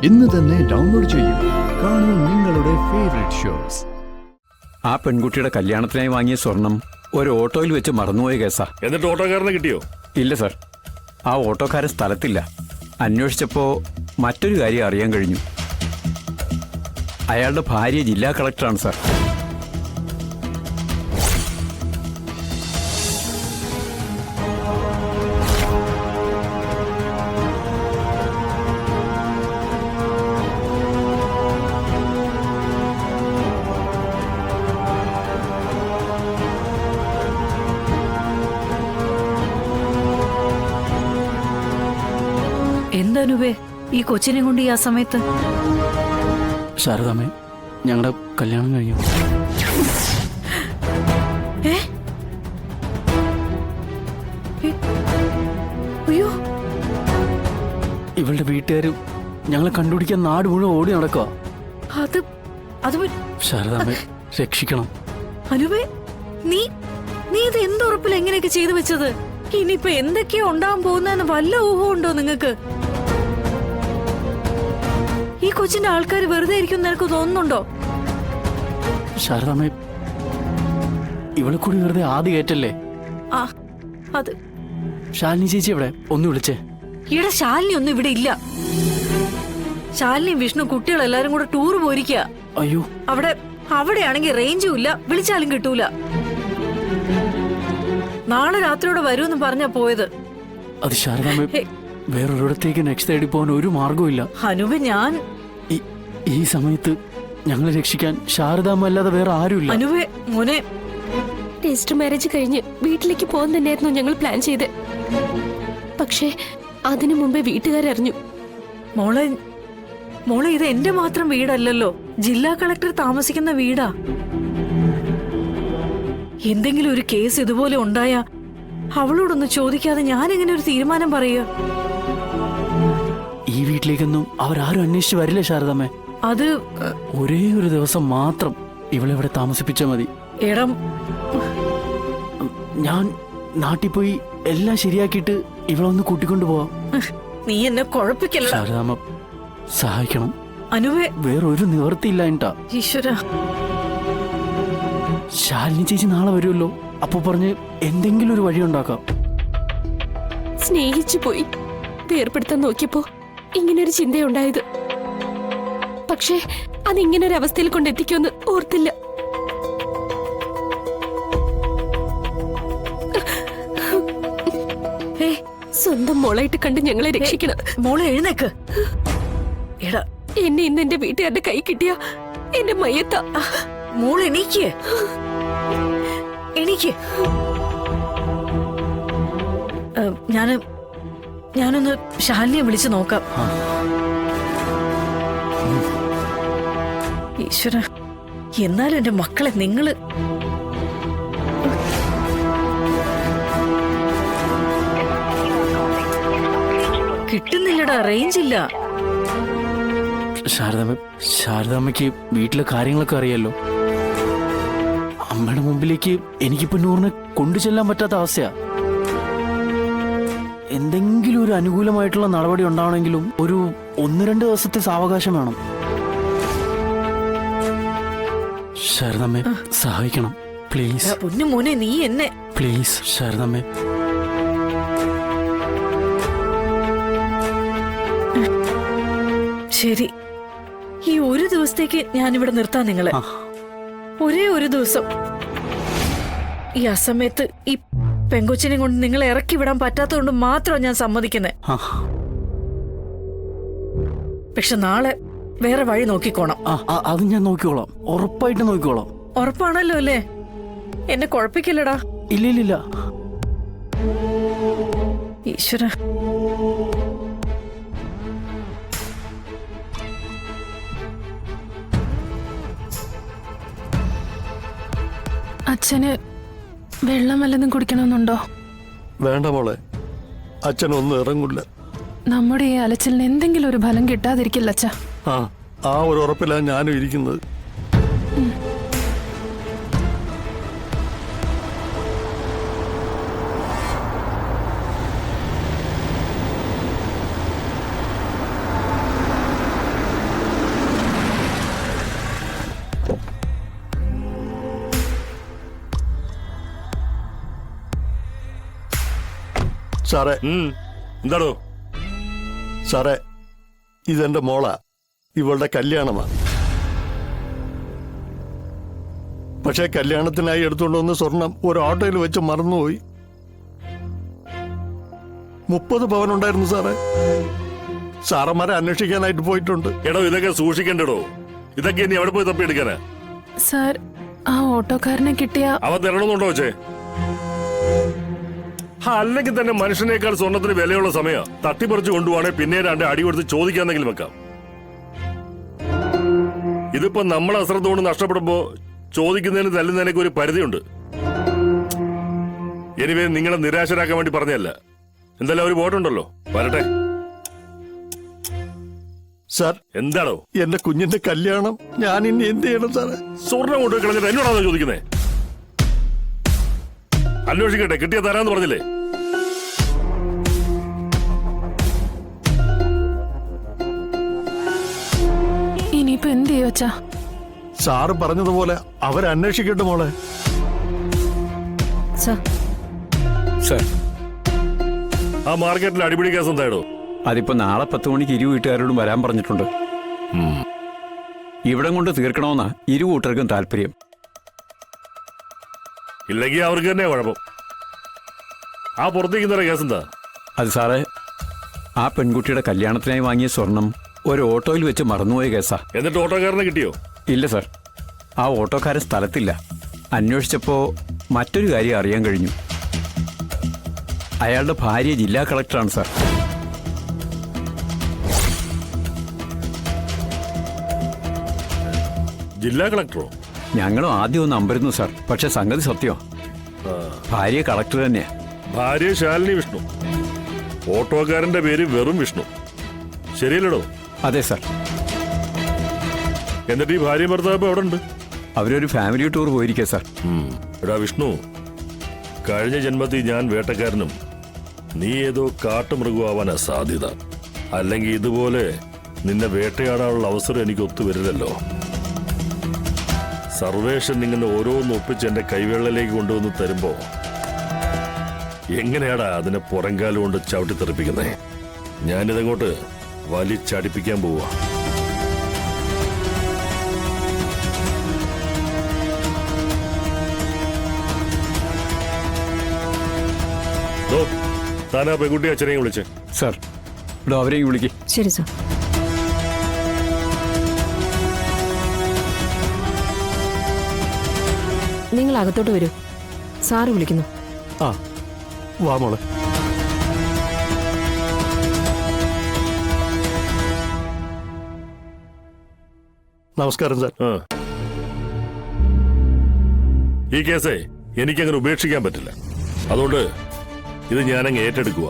ഇന്ന് തന്നെ ഡൗൺലോഡ് ചെയ്യൂ. കാണൂ നിങ്ങളുടെ ഫേവറേറ്റ് ഷോസ്. ആ പെൺകുട്ടിയുടെ കല്യാണത്തിനായി വാങ്ങിയ സ്വർണം ഒരു ഓട്ടോയിൽ വെച്ച് മറന്നുപോയ കേസാ. എന്നിട്ട് ഓട്ടോക്കാരനെ കിട്ടിയോ? ഇല്ല സർ, ആ ഓട്ടോക്കാരൻ സ്ഥലത്തില്ല. അന്വേഷിച്ചപ്പോ മറ്റൊരു കാര്യം അറിയാൻ കഴിഞ്ഞു. അയാളുടെ ഭാര്യ ജില്ലാ കളക്ടറാണ് സർ. എന്താനുവേ ഈ കൊച്ചിനെ കൊണ്ട് ഈ ആ സമയത്ത്? ശാരദാമ്മേ, ഞങ്ങളുടെ കല്യാണം കഴിഞ്ഞു. അയ്യോ, ഇവളുടെ വീട്ടുകാര് ഞങ്ങളെ കണ്ടുപിടിക്കാൻ നാട് മുഴുവൻ ഓടി നടക്കുക. അത് അത് ശാരദാമ്മേ, രക്ഷിക്കണം. അനുവേ, നീ നീ ഇത് എന്തുറപ്പിൽ എങ്ങനെയൊക്കെ ചെയ്തു വെച്ചത്? ഇനിയിപ്പോ എന്തൊക്കെയോ ഉണ്ടാവാൻ പോകുന്ന വല്ല ഊഹം ഉണ്ടോ നിങ്ങക്ക്? ഈ കൊച്ചിന്റെ ആൾക്കാർ വെറുതെ ഇരിക്കും നിനക്ക് തോന്നുന്നുണ്ടോ? ശാരദാമ്മേ, ഇവളെ കൂടി വെറുതെ ആദ്യ കയറ്റല്ലേ. ആ, അത് ശാലിനി ചേച്ചി എവിടെ? ഒന്ന് വിളിച്ചേ. ഇവിടെ ശാലിനി ഒന്നും ഇവിടെ ഇല്ല. ശാലിനി വിഷ്ണു കുട്ടികളെല്ലാരും കൂടെ ടൂർ പോയിരിക്കുക. അയ്യോ, അവിടെയാണെങ്കിൽ റേഞ്ചും ഇല്ല, വിളിച്ചാലും കിട്ടൂല. നാളെ രാത്രിയോടെ വരുമെന്ന് പറഞ്ഞാ പോയത്. അത് ശാരദാമ്മേ, വേറൊരിടത്തേക്ക് നെക്സ്റ്റ് തേടി പോകാൻ ഒരു മാർഗവും ഇല്ല. അനുവ, ഞാൻ ഈ സമയത്ത് ഞങ്ങളെ രക്ഷിക്കാൻ ശാരദാമ്മ അല്ലാതെ വേറെ ആരുമില്ല. അനുവേ മോനെ, രജിസ്റ്റർ മാരേജ് കഴിഞ്ഞ് വീട്ടിലേക്ക് പോകാൻ തന്നെയായിരുന്നു ഞങ്ങൾ പ്ലാൻ ചെയ്ത്. പക്ഷേ അതിനു മുമ്പേ വീട്ടുകാരറിഞ്ഞു. മോളെ മോളെ ഇത് എന്റെ മാത്രം വീടല്ലല്ലോ, ജില്ലാ കളക്ടർ താമസിക്കുന്ന വീടാ. എന്തെങ്കിലും ഒരു കേസ് ഇതുപോലെ ഉണ്ടായാ അവളോടൊന്ന് ചോദിക്കാതെ ഞാൻ എങ്ങനെ ഒരു തീരുമാനം പറയുക? ഈ വീട്ടിലേക്കൊന്നും അവരാരും അന്വേഷിച്ച് വരില്ല ശാരദാമ്മേ. അത് ഒരേ ഒരു ദിവസം മാത്രം ഇവളെവിടെ താമസിപ്പിച്ചാ മതി. ഇടം ഞാൻ നാട്ടിൽ പോയി എല്ലാം ശരിയാക്കിയിട്ട് ഇവളൊന്ന് കൂട്ടിക്കൊണ്ടു പോവാം. നീ എന്നെ കുഴപ്പിക്കല്ല ശാരദാമ്മ, സഹായിക്കണം. അനുവേ, വേറൊരു നിവർത്തിയില്ല എന്താ. ഈശ്വര, ശാലിനി ചേച്ചി നാളെ വരുമല്ലോ, അപ്പൊ പറഞ്ഞ് എന്തെങ്കിലും ഒരു വഴി ഉണ്ടാക്കാം. സ്നേഹിച്ചു പോയി വേർപ്പെടുത്താൻ നോക്കിയപ്പോ ഇങ്ങനൊരു ചിന്തയുണ്ടായത്. പക്ഷേ അതിങ്ങനൊരു അവസ്ഥയിൽ കൊണ്ടെത്തിക്കുമെന്ന് ഓർത്തില്ല. സ്വന്തം മോളായിട്ട് കണ്ട് ഞങ്ങളെ രക്ഷിക്കണം. മോളെ എഴുന്നേക്ക്. എടാ, എന്നെ ഇന്ന് എന്റെ വീട്ടുകാരുടെ കൈ കിട്ടിയ എന്റെ മയ്യത്ത. മോളെ എണീക്ക്, എണീക്ക്. ഞാനൊന്ന് ശാലിനിയെ വിളിച്ചു നോക്കാം. ഈശ്വര, എന്നാലും എന്റെ മക്കളെ നിങ്ങള് കിട്ടുന്നില്ലടാ, റേഞ്ച് ഇല്ല. ശാരദാമ്മയ്ക്ക് വീട്ടിലെ കാര്യങ്ങളൊക്കെ അറിയാലോ. അമ്മയുടെ മുമ്പിലേക്ക് എനിക്കിപ്പോ നൂറിനെ കൊണ്ടു ചെല്ലാൻ പറ്റാത്ത അവസ്ഥയാ. എന്തെങ്കിലും ഒരു അനുകൂലമായിട്ടുള്ള നടപടി ഉണ്ടാവണമെങ്കിലും ഒരു 1-2 ദിവസത്തെ സാവകാശം വേണം. ശാരദാമ്മേ, സഹായിക്കണം പ്ലീസ്. പൊന്നു മോനെ, നീ എന്നെ പ്ലീസ് ശാരദാമ്മേ. ശരി, ഈ ഒരു ദിവസത്തേക്ക് ഞാനിവിടെ നിർത്താം നിങ്ങളെ. ഒരേ ഒരു ദിവസം. ഈ അസമയത്ത് ഈ പെങ്കൊച്ചിനെ കൊണ്ട് നിങ്ങളെ ഇറക്കി വിടാൻ പറ്റാത്തതുകൊണ്ട് മാത്രം ഞാൻ സമ്മതിക്കുന്നത്. പക്ഷെ നാളെ വേറെ വഴി നോക്കിക്കോണം. അത് ഞാൻ നോക്കിക്കോളാം, ഉറപ്പായിട്ട് നോക്കിക്കോളാം. ഉറപ്പാണല്ലോ അല്ലേ? എന്നെ കുഴപ്പിക്കില്ലടാ. ഇല്ല. ഈശ്വര, അച്ഛന് വെള്ളം വല്ലതും കുടിക്കണമെന്നുണ്ടോ? വേണ്ട മോളെ, അച്ഛനൊന്നും ഇറങ്ങില്ല. നമ്മുടെ ഈ അലച്ചിലിന് എന്തെങ്കിലും ഒരു ഫലം കിട്ടാതിരിക്കില്ല അച്ഛാ. ആ ഒരു ഉറപ്പിലാണ് ഞാനും ഇരിക്കുന്നത്. സാറേ എന്താണോ? സാറേ ഇതെന്റെ മോളാ, ഇവളുടെ കല്യാണമാ. പക്ഷേ കല്യാണത്തിനായി എടുത്തുകൊണ്ട് വന്ന സ്വർണം ഒരു ഓട്ടോയിൽ വെച്ച് മറന്നുപോയി. 30 പവൻ ഉണ്ടായിരുന്നു സാറേ. സാറന്മാരെ അന്വേഷിക്കാനായിട്ട് പോയിട്ടുണ്ട്. എടോ, ഇതൊക്കെ സൂക്ഷിക്കണ്ടോ? ഇതൊക്കെ ഇനി എവിടെ പോയി തപ്പിയെടുക്കാനാ? സാർ, ആ ഓട്ടോക്കാരനെ കിട്ടിയ അവൻ തരണമെന്നുണ്ടോ വെച്ചേ? അല്ലെങ്കിൽ തന്നെ മനുഷ്യനേക്കാൾ സ്വർണത്തിന് വിലയുള്ള സമയം തട്ടിപ്പറിച്ച് കൊണ്ടുപോവാണെ പിന്നെ 2 അടി കൊടുത്ത് ചോദിക്കാന്നെങ്കിലും വെക്കാം. ഇതിപ്പോ നമ്മൾ അശ്രദ്ധ കൊണ്ട് നഷ്ടപ്പെടുമ്പോ ചോദിക്കുന്നതിന് തല്ലുന്നതിനൊക്കെ ഒരു പരിധിയുണ്ട്. എനിവേ, നിങ്ങളെ നിരാശരാക്കാൻ വേണ്ടി പറഞ്ഞല്ല. എന്തായാലും ഒരു വോട്ടുണ്ടല്ലോ, വരട്ടെ. സാർ, എന്താണോ? എന്റെ കുഞ്ഞിന്റെ കല്യാണം ഞാൻ ഇനി എന്ത് ചെയ്യണം സാറേ? സ്വർണം കൊണ്ട് കളഞ്ഞിട്ട് എന്നോടാണോ ചോദിക്കുന്നേ? അന്വേഷിക്കട്ടെ, കിട്ടിയ തരാന്ന് പറഞ്ഞില്ലേ? ഇനിയിപ്പോ എന്ത് ചെയ്യുവച്ചാ? സാറ് പറഞ്ഞതുപോലെ അവരന്വേഷിക്കട്ടെ മോളെ. സർ, സർ, ആ മാർക്കറ്റിൽ അടിപിടി കേസ് എന്തായിടോ? അതിപ്പോ നാളെ 10 മണിക്ക് 2 വീട്ടുകാരോടും വരാൻ പറഞ്ഞിട്ടുണ്ട്. ഇവിടം കൊണ്ട് തീർക്കണമെന്നാ 2 കൂട്ടർക്കും താല്പര്യം. ഇല്ലെങ്കിൽ അവർക്ക് തന്നെ കുഴപ്പം. ആ പുറത്തേക്കുന്ന കേസ് എന്താ? അത് സാറേ, ആ പെൺകുട്ടിയുടെ കല്യാണത്തിനായി വാങ്ങിയ സ്വർണം ഒരു ഓട്ടോയിൽ വെച്ച് മറന്നുപോയ കേസാ. എന്നിട്ട് ഓട്ടോക്കാരനെ കിട്ടിയോ? ഇല്ല സർ, ആ ഓട്ടോക്കാരൻ സ്ഥലത്തില്ല. അന്വേഷിച്ചപ്പോ മറ്റൊരു കാര്യം അറിയാൻ കഴിഞ്ഞു. അയാളുടെ ഭാര്യ ജില്ലാ കളക്ടറാണ് സാർ. ജില്ലാ കളക്ടറോ? ഞങ്ങളും ആദ്യം ഒന്ന് അമ്പരുന്നു സാർ, പക്ഷെ സംഗതി സത്യം. ഭാര്യ കളക്ടർ തന്നെയാ. ഭാര്യ ശാലിനി വിഷ്ണു, ഓട്ടോക്കാരന്റെ പേര് വെറും വിഷ്ണു. ശരിയല്ലടോ? അതെ സാർ. എന്നിട്ട് ഈ ഭാര്യ ഭർത്താവ് എവിടെ ഉണ്ട്? അവരൊരു ഫാമിലി ടൂർ പോയിരിക്കുക സാർ. എടാ വിഷ്ണു, കഴിഞ്ഞ ജന്മത്തിൽ ഞാൻ വേട്ടക്കാരനും നീ ഏതോ കാട്ടുമൃഗമാവാനാ സാധ്യത. അല്ലെങ്കിൽ ഇതുപോലെ നിന്നെ വേട്ടയാടാനുള്ള അവസരം എനിക്ക് ഒത്തുവരില്ലല്ലോ. സർവേഷൻ ഇങ്ങനെ ഓരോന്ന് ഒപ്പിച്ച് എന്റെ കൈവെള്ളയിലേക്ക് കൊണ്ടുവന്ന് തരുമ്പോ എങ്ങനെയാടാ അതിനെ പുറംകാലം കൊണ്ട് ചവിട്ടിത്തെറിപ്പിക്കുന്നേ? ഞാനിതങ്ങോട്ട് വലിച്ചടിപ്പിക്കാൻ പോവാ. താനാ പെൺകുട്ടി അച്ഛനെയും വിളിച്ചേ. സാർ, ഇവിടെ അവരെയും വിളിക്കും. ശരി സർ. നിങ്ങൾ അകത്തോട്ട് വരൂ, സാറ് വിളിക്കുന്നു. ആ, വാ മോളെ. നമസ്കാരം സാർ. ഈ കേസേ എനിക്കങ്ങനെ ഉപേക്ഷിക്കാൻ പറ്റില്ല. അതുകൊണ്ട് ഇത് ഞാനങ്ങ് ഏറ്റെടുക്കുക.